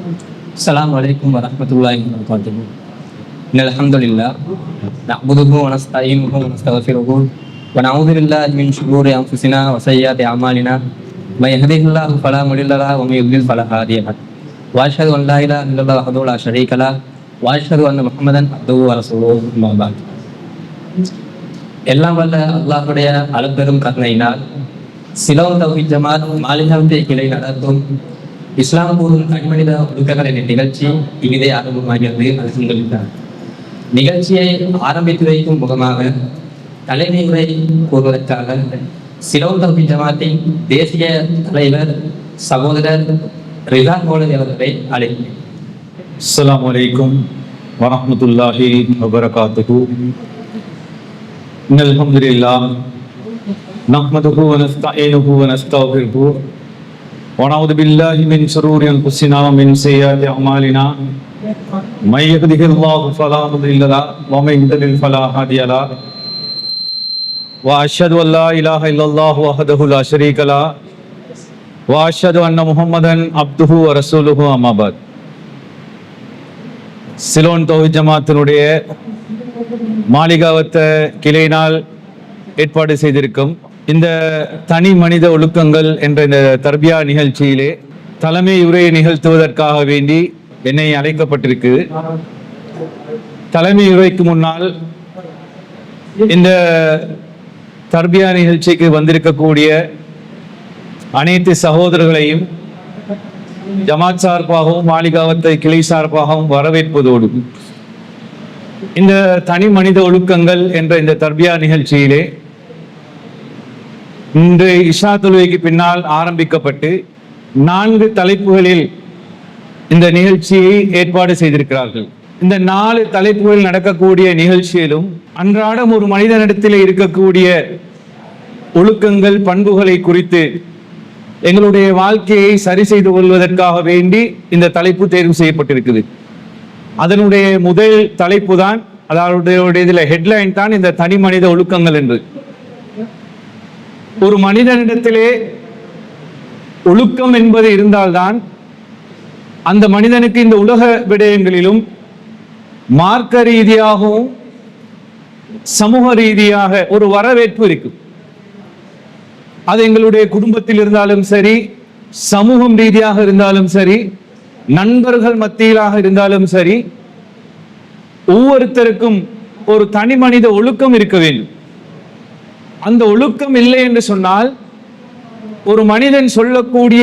السلام عليكم ورحمة الله وبركاته. إن الحمد لله نعبده ونستعينه ونستغفره ونعوذ بالله من شرور أنفسنا وسيئات أعمالنا من يهده الله فلا مضل له ومن يضلل فلا هادي له وأشهد أن لا إله إلا الله وحده لا شريك له وأشهد أن محمدا عبده ورسوله أما بعد. எல்லாம் வல்ல அல்லாஹ்வுடைய அளப்பெரும் கருணையினால் சிலோன் தௌஹீத் ஜமாத் மாலிகாவுடைய கிளை நடத்தும் இஸ்லாம் கூறும் தனிமனித ஒழுக்கங்களின் நிகழ்ச்சி இனிதே ஆரம்பமாகிறது. அல்ஹம்துலில்லாஹ். நிகழ்ச்சியை ஆரம்பித்து வைக்கும் முகமாக தலைமை உரை கூறுவதற்காக சிலோன் தௌஹீத் ஜமாத்தின் தேசிய தலைவர் சகோதரர் ரிதா மௌலவி அவர்களை அழைக்கிறேன். அஸ்ஸலாமு அலைக்கும் வரஹ்மத்துல்லாஹி வபரகாத்துஹு. இன்னல் ஹம்துலில்லாஹ் நஹ்மதுஹு வ நஸ்தஈனுஹு வ நஸ்தக்ஃபிருஹு வ நஊது பில்லாஹி மின் ஷுரூரி அன்ஃபுஸினா வ மின் ஸய்யிஆத்தி அமாலினா மை யஹ்திஹில்லாஹு ஃபலா முضில்ல லஹு வ மை யுضلل ஃபலா ஹாதிய லஹு வ அஷ்ஹது அன் லா இலாஹா இல்லல்லாஹு வஹ்தஹு லா ஷரீக லஹு வ அஷ்ஹது அன்ன முஹம்மதன் அப்துஹு வ ரசூலுஹு அம்மா பஅத். சிலோன் தௌஹீத் ஜமாத்தினுடைய மாளிகாவத்த கிளையினால் ஏற்பாடு செய்திருக்கும் இந்த தனி மனித ஒழுக்கங்கள் என்ற இந்த தர்பியா நிகழ்ச்சியிலே தலைமை உரையை நிகழ்த்துவதற்காக வேண்டி என்னை அழைக்கப்பட்டிருக்கு. தலைமை உரைக்கு முன்னால் இந்த தர்பியா நிகழ்ச்சிக்கு வந்திருக்கக்கூடிய அனைத்து சகோதரர்களையும் ஜமாத் சார்பாகவும் மாளிகாவத்தை கிளை சார்பாகவும் வரவேற்பதோடு இந்த தனி மனித ஒழுக்கங்கள் என்ற இந்த தர்பியா நிகழ்ச்சியிலே இன்று இஷா தொழுகைக்கு பின்னால் ஆரம்பிக்கப்பட்டு 4 தலைப்புகளில் இந்த நிகழ்ச்சியை ஏற்பாடு செய்திருக்கிறார்கள். இந்த 4 தலைப்புகளில் நடக்கக்கூடிய நிகழ்ச்சியிலும் அன்றாடம் ஒரு மனிதனிடத்தில் இருக்கக்கூடிய ஒழுக்கங்கள் பண்புகளை குறித்து எங்களுடைய வாழ்க்கையை சரி செய்து கொள்வதற்காக வேண்டி இந்த தலைப்பு தேர்வு செய்யப்பட்டிருக்குது. அதனுடைய முதல் தலைப்பு தான், அதாவது இதில் ஹெட்லைன் தான் இந்த தனி மனித ஒழுக்கங்கள் என்று. ஒரு மனிதனிடத்திலே ஒழுக்கம் என்பது இருந்தால்தான் அந்த மனிதனுக்கு இந்த உலக விடயங்களிலும் மார்க்க ரீதியாகவும் சமூக ரீதியாக ஒரு வரவேற்பு இருக்கும். அது எங்களுடைய குடும்பத்தில் இருந்தாலும் சரி, சமூகம் ரீதியாக இருந்தாலும் சரி, நண்பர்கள் மத்தியிலாக இருந்தாலும் சரி, ஒவ்வொருத்தருக்கும் ஒரு தனி மனித ஒழுக்கம் இருக்க வேண்டும். அந்த ஒழுக்கம் இல்லை என்று சொன்னால் ஒரு மனிதன் சொல்லக்கூடிய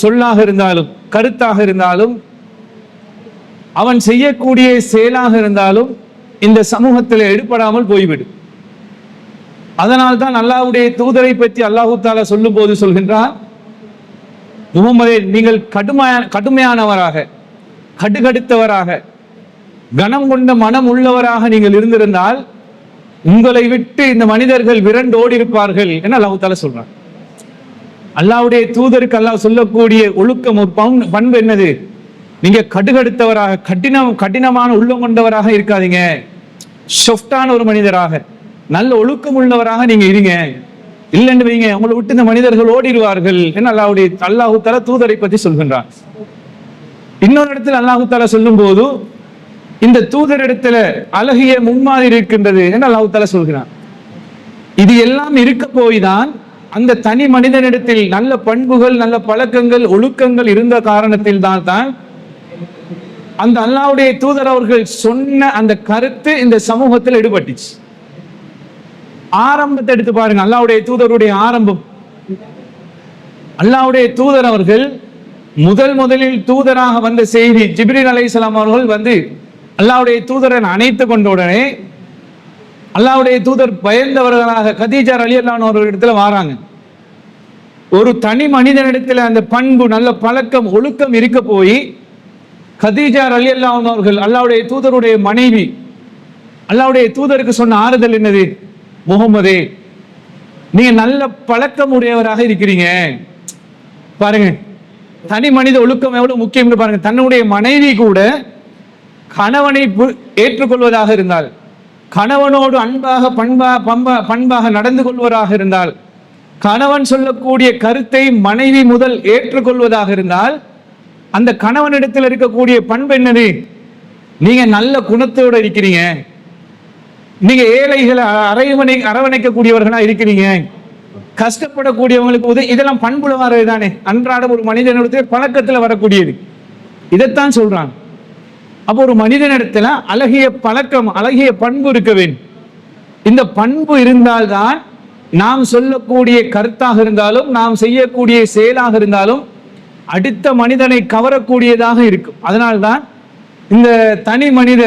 சொல்லாக இருந்தாலும் கருத்தாக இருந்தாலும் அவன் செய்யக்கூடிய செயலாக இருந்தாலும் இந்த சமூகத்தில் எடுபடாமல் போய்விடும். அதனால் தான் அல்லாஹ்வுடைய தூதரை பற்றி அல்லாஹு தஆலா சொல்லும் போது சொல்கின்றான், முஹம்மதே, நீங்கள் கடுமையானவராக, கடுகடுத்தவராக, கனம் கொண்ட மனம் உள்ளவராக நீங்கள் இருந்திருந்தால் உங்களை விட்டு இந்த மனிதர்கள் விரண்டோடி இருப்பார்கள் என அல்லாஹ் தஆலா சொல்றான். அல்லாஹ்வுடைய தூதருக்கு அல்லாஹ் சொல்லக்கூடிய ஒழுக்கம் ஒரு பண்பு என்னது? நீங்க கடுகடுத்தவராக, கடினமான உள்ளம் கொண்டவராக இருக்காதீங்க. சாஃப்டான ஒரு மனிதராக, நல்ல ஒழுக்கம் உள்ளவராக நீங்க இருங்க. இல்லைன்னு வைங்க, உங்களை விட்டு இந்த மனிதர்கள் ஓடிடுவார்கள் என அல்லாஹு தஆலா தூதரை பற்றி சொல்கின்றான். இன்னொரு இடத்துல அல்லாஹு தஆலா சொல்லும் போது இந்த தூதரிடத்துல அழகிய முன்மாதிரி இருக்கின்றது என்று அல்லாஹ் தஆலா சொல்கிறான். இது எல்லாம் இருக்க போய்தான் அந்த தனி மனிதனிடத்தில் நல்ல பண்புகள், நல்ல பழக்கங்கள், ஒழுக்கங்கள் இருந்த காரணத்தில் தான் அந்த அல்லாஹ்வுடைய தூதர் அவர்கள் சொன்ன அந்த கருத்து இந்த சமூகத்தில் எடுபட்டுச்சு. ஆரம்பத்தை எடுத்து பாருங்க, அல்லாஹ்வுடைய தூதருடைய ஆரம்பம். அல்லாஹ்வுடைய தூதர் அவர்கள் முதலில் தூதராக வந்த செய்தி, ஜிப்ரீல் அலைஹிஸ்ஸலாம் அவர்கள் வந்து அல்லாஹ்வுடைய தூதரை அணைத்து கொண்ட உடனே அல்லாஹ்வுடைய தூதர் பயந்தவர்களாக கதீஜா ரலியல்லாஹு அன்ஹா அவர்களிடத்துல வராங்க. ஒரு தனி மனிதனிடத்துல அந்த பண்பு, நல்ல பழக்கம், ஒழுக்கம் இருக்க போய் கதீஜா ரலியல்லாஹு அன்ஹா அவர்கள் அல்லாஹ்வுடைய தூதருடைய மனைவி, அல்லாஹ்வுடைய தூதருக்கு சொன்ன ஆறுதல் என்னது? முஹம்மதே, நீங்க நல்ல பழக்கம் உடையவராக இருக்கிறீங்க. பாருங்க, தனி மனித ஒழுக்கம் எவ்வளவு முக்கியம் பாருங்க. தன்னுடைய மனைவி கூட கணவனை ஏற்றுக்கொள்வதாக இருந்தால், கணவனோடு அன்பாக பண்பாக நடந்து கொள்வதாக இருந்தால், கணவன் சொல்லக்கூடிய கருத்தை மனைவி முதல் ஏற்றுக்கொள்வதாக இருந்தால் அந்த கணவனிடத்தில் இருக்கக்கூடிய பண்பு என்னது? நீங்க நல்ல குணத்தோட இருக்கிறீங்க, நீங்க ஏழைகளை அரவணைக்கக்கூடியவர்களா இருக்கிறீங்க, கஷ்டப்படக்கூடியவங்களுக்கு உதவி, இதெல்லாம் பண்புல வர்றது தானே, அன்றாட ஒரு மனிதனுடைய பழக்கத்துல வரக்கூடியது. இதைத்தான் சொல்றாங்க. அப்போ ஒரு மனிதனிடத்துல அழகிய பழக்கம், அழகிய பண்பு இருக்க வேண்டும். இந்த பண்பு இருந்தால்தான் நாம் சொல்லக்கூடிய கருத்தாக இருந்தாலும், நாம் செய்யக்கூடிய செயலாக இருந்தாலும் அடுத்த மனிதனை கவரக்கூடியதாக இருக்கும். அதனால்தான் இந்த தனி மனித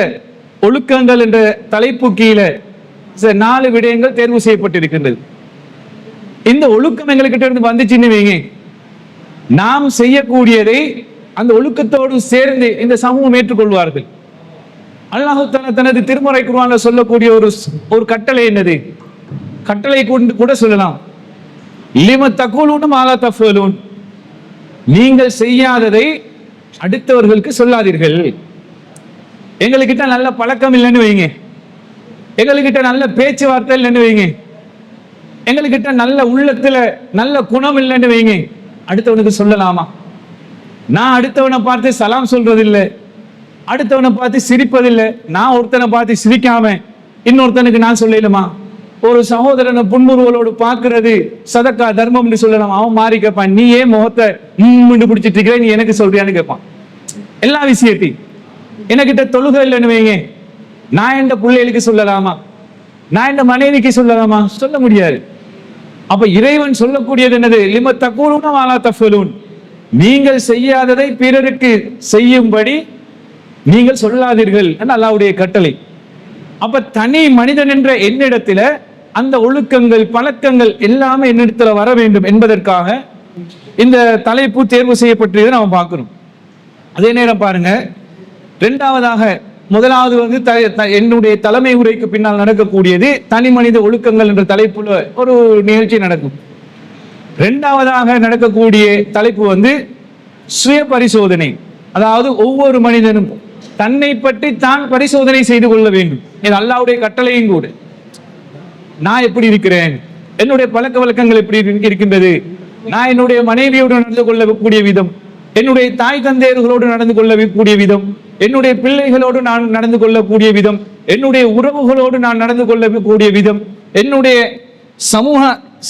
ஒழுக்கங்கள் என்ற தலைப்பு கீழே 4 விடயங்கள் தேர்வு செய்யப்பட்டிருக்கின்றது. இந்த ஒழுக்கம் எங்ககிட்ட இருந்து வந்துச்சுன்னு வைங்க, நாம் செய்யக்கூடியதை அந்த ஒழுக்கத்தோடு சேர்ந்து இந்த சமூகம் ஏற்றுக்கொள்வார்கள். அல்லாஹ் தஆலா தனது திருமறை குர்ஆன்ல சொல்லக்கூடிய ஒரு கட்டளை என்னது? கட்டளை கொண்டு கூட சொல்லலாம், லிம தகுலூன மா லா தஃபலூன், நீங்கள் செய்யாததை அடுத்தவர்களுக்கு சொல்லாதீர்கள். எங்ககிட்ட நல்ல பழக்கம் இல்லைன்னு வைங்க, எங்ககிட்ட நல்ல பேச்சுவார்த்தை இல்லைன்னு வைங்க, எங்ககிட்ட நல்ல உள்ளத்துல நல்ல குணம் இல்லைன்னு வைங்க, அடுத்தவனுக்கு சொல்லலாமா? நான் அடுத்தவனை பார்த்து சலாம் சொல்றதில்லை, அடுத்தவனை பார்த்து சிரிப்பதில்லை, நான் ஒருத்தனை பார்த்து சிரிக்காம இன்னொருத்தனுக்கு நான் சொல்லலுமா? ஒரு சகோதரனை புன்முறுவலோடு பார்க்கிறது சதக்கா தர்மம் சொல்லலாம். அவன் மாறி கேட்பான், நீ ஏன் முகத்தை பிடிச்சிட்டு இருக்கிற, நீ எனக்கு சொல்றியான்னு கேட்பான். எல்லா விஷயத்தையும் எனக்கிட்ட தொழுகை இல்லைன்னு வைங்க, நான் என் பிள்ளைகளுக்கு சொல்லலாமா? நான் என் மனைவிக்கு சொல்லலாமா? சொல்ல முடியாது. அப்ப இறைவன் சொல்லக்கூடியது என்னது? லிம தகுலூன மா லா தஃபலூன், நீங்கள் செய்யாததை பிறருக்கு செய்யும்படி நீங்கள் சொல்லாதீர்கள் என்று அல்லாஹ்வுடைய கட்டளை. அப்ப தனி மனிதன் என்ற என்னிடத்துல அந்த ஒழுக்கங்கள் பழக்கங்கள் எல்லாமே என்னிடத்துல வர வேண்டும் என்பதற்காக இந்த தலைப்பு தேர்வு செய்யப்பட்டதை நாம் பார்க்கிறோம். அதே நேரம் பாருங்க, இரண்டாவதாக முதலாவது என்னுடைய தலைமை உரைக்கு பின்னால் நடக்கக்கூடியது தனி மனித ஒழுக்கங்கள் என்ற தலைப்புல ஒரு நிகழ்ச்சி நடக்கும். இரண்டாவதாக நடக்கக்கூடிய தலைப்பு சுய பரிசோதனை. அதாவது ஒவ்வொரு மனிதனும் தன்னை பற்றி தான் பரிசோதனை செய்து கொள்ள வேண்டும். இது அல்லாஹ்வுடைய கட்டளையும் கூட. நான் எப்படி இருக்கிறேன், என்னுடைய பழக்க வழக்கங்கள் எப்படி இருக்கின்றது, நான் என்னுடைய மனைவியோடு நடந்து கொள்ளக்கூடிய விதம், என்னுடைய தாய் தந்தையர்களோடு நடந்து கொள்ளக்கூடிய விதம், என்னுடைய பிள்ளைகளோடு நான் நடந்து கொள்ளக்கூடிய விதம், என்னுடைய உறவுகளோடு நான் நடந்து கொள்ளக்கூடிய விதம், என்னுடைய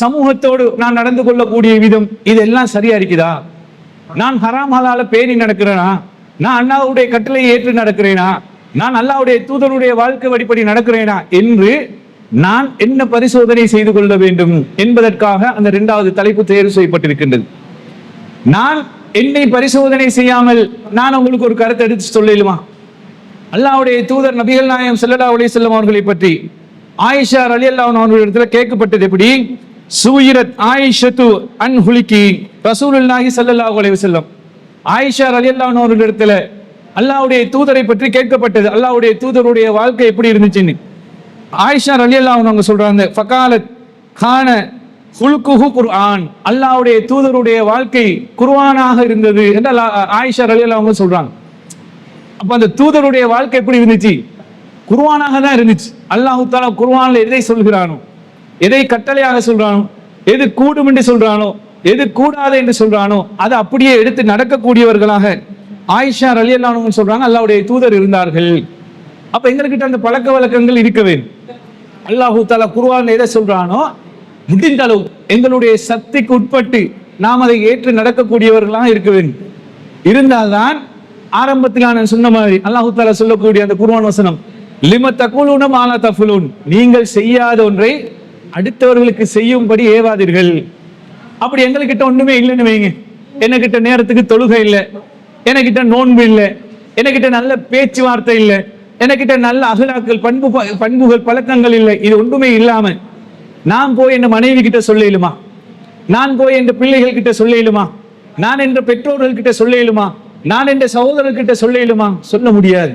சமூகத்தோடு நான் நடந்து கொள்ளக்கூடிய விதம், இதெல்லாம் சரியா இருக்குதா? நான் ஹராம் ஹலால பேணி நடக்கிறேனா? நான் அல்லாஹ்வுடைய கட்டளையை ஏற்று நடக்கிறேனா? நான் அல்லாஹ்வுடைய தூதருடைய வாழ்க்கை வழிபடி நடக்கிறேனா என்று நான் என்ன பரிசோதனை செய்து கொள்ள வேண்டும் என்பதற்காக அந்த இரண்டாவது தலைப்பு தேர்வு செய்யப்பட்டிருக்கின்றது. நான் என்னை பரிசோதனை செய்யாமல் நான் உங்களுக்கு ஒரு கருத்தை எடுத்து சொல்லலுமா? அல்லாஹ்வுடைய தூதர் நபிகள் நாயகம் ஸல்லல்லாஹு அலைஹி வஸல்லம் அவர்களை பற்றி ஆயிஷா ரலியல்லாஹு அன்ஹா அவர்களிடத்தில் கேட்கப்பட்டது எப்படி? சூயிரத் ஆயிஷத்து அன் ஹுலிகி ரசூலுல்லாஹி ஸல்லல்லாஹு அலைஹி வஸல்லம். ஆயிஷா ரலியல்லாஹு அன்ஹா அவர்களிடத்தில் அல்லாஹ்வுடைய தூதரை பற்றி கேட்கப்பட்டது, அல்லாஹ்வுடைய தூதருடைய வாழ்க்கை எப்படி இருந்துச்சுன்னு. ஆயிஷா ரலியல்லாஹு அன்ஹா சொல்றாங்க, ஃபகாலத் கான ஹுல்குஹு குர்ஆன், அல்லாஹ்வுடைய தூதருடைய வாழ்க்கை குர்ஆனாக இருந்தது என்று ஆயிஷா ரலியல்லாஹு அன்ஹா சொல்றாங்க. அப்ப அந்த தூதருடைய வாழ்க்கை எப்படி இருந்துச்சு? குர்ஆனாக தான் இருந்துச்சு. அல்லாஹ் தஆலா குர்ஆன்ல எதை சொல்கிறானோ, எதை கட்டளையாக சொல்றானோ, எது கூடும் என்று சொல்றானோ, எது கூடாது என்று சொல்றானோ அதை அப்படியே எடுத்து நடக்கக்கூடியவர்களாக ஆயிஷா ரலியல்லாஹு அன்ஹா சொல்றாங்க அல்லாஹ்வுடைய தூதர் இருந்தார்கள். அப்ப எங்ககிட்ட அந்த பழக்க வழக்கங்கள் இருக்க வேண்டும். அல்லாஹ் தஆலா குர்ஆன்ல எதை சொல்றானோ முடிந்த அளவு எங்களுடைய சக்திக்கு உட்பட்டு நாம் அதை ஏற்று நடக்கக்கூடியவர்களாக இருக்க வேண்டும். இருந்தால்தான் ஆரம்பத்தில் நான் சொன்ன மாதிரி அல்லாஹ் தஆலா சொல்லக்கூடிய அந்த குர்ஆன் வசனம், லிம தகுலூன மா லா தஃபலூன், நீங்கள் செய்யாத ஒன்றை அடுத்தவர்களுக்கு செய்யும்படி ஏவாதீர்கள். அப்படி எங்ககிட்ட ஒண்ணுமே இல்லைன்னு வைங்க, என்கிட்ட நேரத்துக்கு தொழுகை இல்லை, என்கிட்ட நோன்பு இல்லை, என்கிட்ட நல்ல பேச்சுவார்த்தை இல்லை, என்கிட்ட நல்ல அகலாக்கள் பண்புகள் பழக்கங்கள் இல்லை, இது ஒன்றுமே இல்லாம நான் போய் என் மனைவி கிட்ட சொல்லிடுமா, நான் போய் என் பிள்ளைகள் கிட்ட சொல்லிடுமா, நான் என்ற பெற்றோர்கள் கிட்ட சொல்லிடுமா, நான் என்ற சகோதரர்கிட்ட சொல்லிடுமா? சொல்ல முடியாது.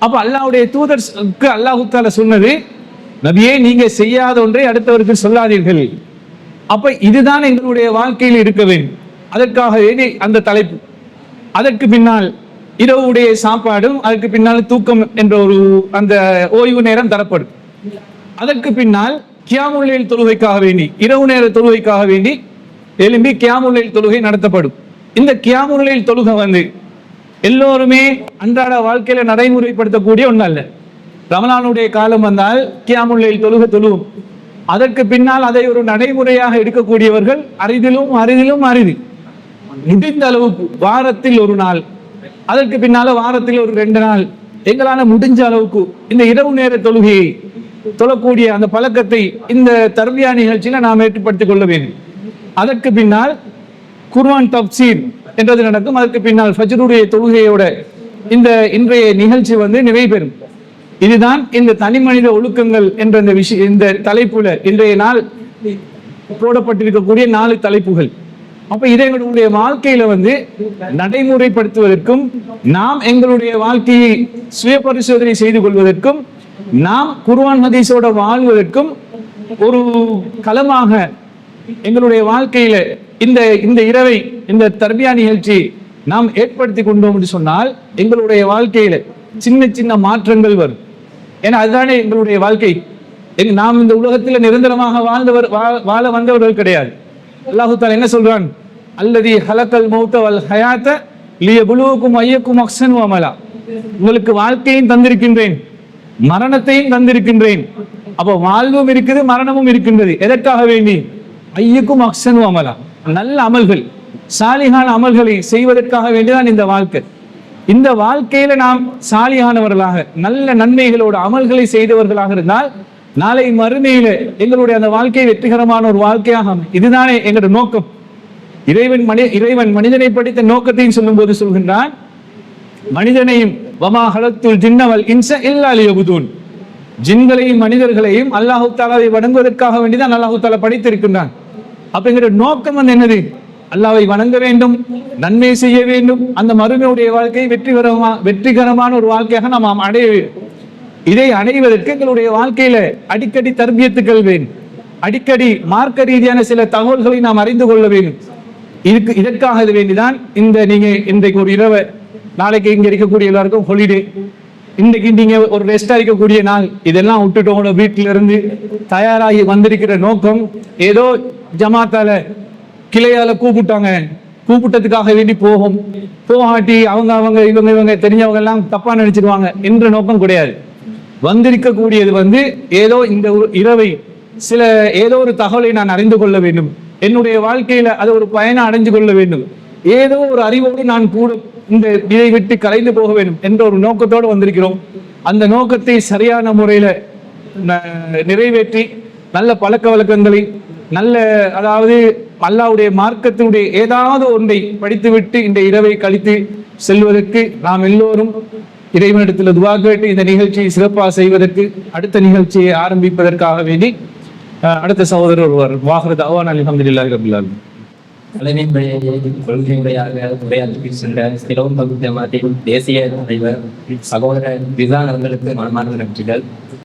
அப்ப அல்லாஹ்வுடைய தூதருக்கு அல்லாஹ் தஆலா சொன்னது, நபியே நீங்க செய்யாத ஒன்றை அடுத்தவருக்கு சொல்லாதீர்கள். அப்ப இதுதான் எங்களுடைய வாழ்க்கையில் இருக்க வேண்டும். அதற்காக அந்த தலைப்பு. அதற்கு பின்னால் இரவுடைய சாப்பாடும், அதற்கு பின்னால் தூக்கம் என்ற ஒரு அந்த ஓய்வு நேரம் தரப்படும். அதற்கு பின்னால் கியாமுல் லைல் தொழுகைக்காக வேண்டி, இரவு நேர தொழுகைக்காக வேண்டி எழும்பி கியாமுல் லைல் தொழுகை நடத்தப்படும். இந்த கியாமுல்லைல் தொழுகை வந்து எல்லோருமே அன்றாட வாழ்க்கையில நடைமுறைப்படுத்தக்கூடிய ஒன்று அல்ல. ரமலானுடைய காலம் வந்தால் கியாமுல்லைல் தொழுகும். அதற்கு பின்னால் அதை ஒரு நடைமுறையாக எடுக்கக்கூடியவர்கள் அரிதிலும் அரிது. முடிந்த அளவுக்கு வாரத்தில் ஒரு நாள், அதற்கு பின்னால வாரத்தில் ஒரு 2 நாள், எங்களால முடிஞ்ச அளவுக்கு இந்த இரவு நேர தொழுகையை தொழக்கூடிய அந்த பழக்கத்தை இந்த தர்பியா நிகழ்ச்சியில நாம் ஏற்படுத்திக் கொள்ள வேண்டும். அதற்கு பின்னால் குர்ஆன் தப்சீர் என்றது நடக்கும். அதற்கு பின்னால் ஃபஜ்ருடைய தொழுகையோட இந்த இன்றைய நிகழ்ச்சி வந்து நிறைவு பெறும். இதுதான் இந்த தனி மனித ஒழுக்கங்கள் என்ற இந்த தலைப்புல இன்றைய நாள் போடப்பட்டிருக்கக்கூடிய 4 தலைப்புகள். அப்ப இதை எங்களுடைய வாழ்க்கையில வந்து நடைமுறைப்படுத்துவதற்கும், நாம் எங்களுடைய வாழ்க்கையை சுய பரிசோதனை செய்து கொள்வதற்கும், நாம் குர்ஆன் ஹதீஸோட வாழ்வதற்கும் ஒரு களமாக எங்களுடைய வாழ்க்கையில இந்த இரவை, இந்த தர்பியா நிகழ்ச்சி நாம் ஏற்படுத்தி கொண்டோம் என்று சொன்னால் எங்களுடைய வாழ்க்கையில சின்ன மாற்றங்கள் வரும். ஏன்னா அதுதானே எங்களுடைய வாழ்க்கை. நாம் இந்த உலகத்தில் நிரந்தரமாக வாழ வந்தவர்கள் கிடையாது. அல்லாஹு தஆலா என்ன சொல்றான்? அல்லதி ஹலக்கல் மௌத வல் ஹயாத லியப்லுவக்கும் அய்யக்கும் அஹ்ஸனு அமலா. உங்களுக்கு வாழ்க்கையும் தந்திருக்கின்றேன், மரணத்தையும் தந்திருக்கின்றேன். அப்ப வாழ்வும் இருக்குது, மரணமும் இருக்கின்றது. எதற்காக வேண்டி? அய்யக்கும் அஹ்ஸனு அமலா, நல்ல அமல்கள், சாலிகான அமல்களை செய்வதற்காக வேண்டிதான் இந்த வாழ்க்கை. இந்த வாழ்க்கையில நாம் சாலியானவர்களாக நல்ல நன்மைகளோட அமல்களை செய்தவர்களாக இருந்தால் நாளை மறுமையில எங்களுடைய அந்த வாழ்க்கை வெற்றிகரமான ஒரு வாழ்க்கையாக இதுதானே எங்களுடைய நோக்கம். இறைவன் மனிதனை படித்த நோக்கத்தையும் சொல்லும் போது சொல்கின்றான், மனிதனையும் வமா ஹலத்துல் ஜின்ன வல் இன்ஸ இல்லா லியபுதூன், ஜின்களையும் மனிதர்களையும் அல்லாஹு தஆலாவை வணங்குவதற்காக வேண்டிதான் அல்லாஹு தஆலா படைத்திருக்கின்றான். அப்ப எங்களுடைய நோக்கம் வந்து என்னது? அல்லாஹ்வை வணங்க வேண்டும், நன்மை செய்ய வேண்டும், அந்த மறுமையுடைய வாழ்க்கையை வெற்றிகரமான ஒரு வாழ்க்கையாக நாம் அடைய வேண்டும். இதை அடைவதற்கு எங்களுடைய வாழ்க்கையில அடிக்கடி தர்பியத்துக்கள் வேண்டும், அடிக்கடி மார்க்க ரீதியான சில தகவல்களை நாம் அறிந்து கொள்ள வேண்டும். இதற்காக இது வேண்டிதான் நீங்க இன்றைக்கு ஒரு இரவு, நாளைக்கு இங்க இருக்கக்கூடிய எல்லாருக்கும் ஹாலிடே, இன்றைக்கு நீங்க ஒரு ரெஸ்டா இருக்கக்கூடிய நாள், இதெல்லாம் விட்டுட்டு வீட்டில இருந்து தயாராகி வந்திருக்கிற நோக்கம் ஏதோ ஜமாத்தால கிளையால கூப்பிட்டதுக்காக வேண்டி போகாட்டி இவங்க தெரிஞ்சவங்க எல்லாம் தப்பா நினைச்சிருவாங்க என்ற நோக்கம் கிடையாது. வந்திருக்கக்கூடியது வந்து ஏதோ இந்த இரவை ஏதோ ஒரு தகவலை நான் அறிந்து கொள்ள வேண்டும், என்னுடைய வாழ்க்கையில அதை ஒரு பயனை அடைஞ்சு கொள்ள வேண்டும், ஏதோ ஒரு அறிவோடு நான் கூட இந்த இதை விட்டு கலைந்து போக வேண்டும் என்ற ஒரு நோக்கத்தோடு வந்திருக்கிறோம். அந்த நோக்கத்தை சரியான முறையில நிறைவேற்றி நல்ல பழக்க வழக்கங்களை அதாவது அல்லாஹ்வுடைய மார்க்கத்தினுடைய ஏதாவது ஒன்றை படித்துவிட்டு இந்த இரவை கழித்து செல்வதற்கு நாம் எல்லோரும் இறைவனிடத்தில் துஆ கேட்டு இந்த நிகழ்ச்சியை சிறப்பாக செய்வதற்கு, அடுத்த நிகழ்ச்சியை ஆரம்பிப்பதற்காக வேண்டி அடுத்த சகோதரர் ஒருவர் வாஹிரு தஅவானா அல்ஹம்துலில்லாஹி ரப்பில் ஆலமீன். கொள்கை உரையாற்றி சென்ற சிலோன் பகுதி ஜமாத்தின் தேசிய தலைவர் சகோதரர் ரிசான் அவர்களுக்கு மனமார்ந்த நன்றிகள்.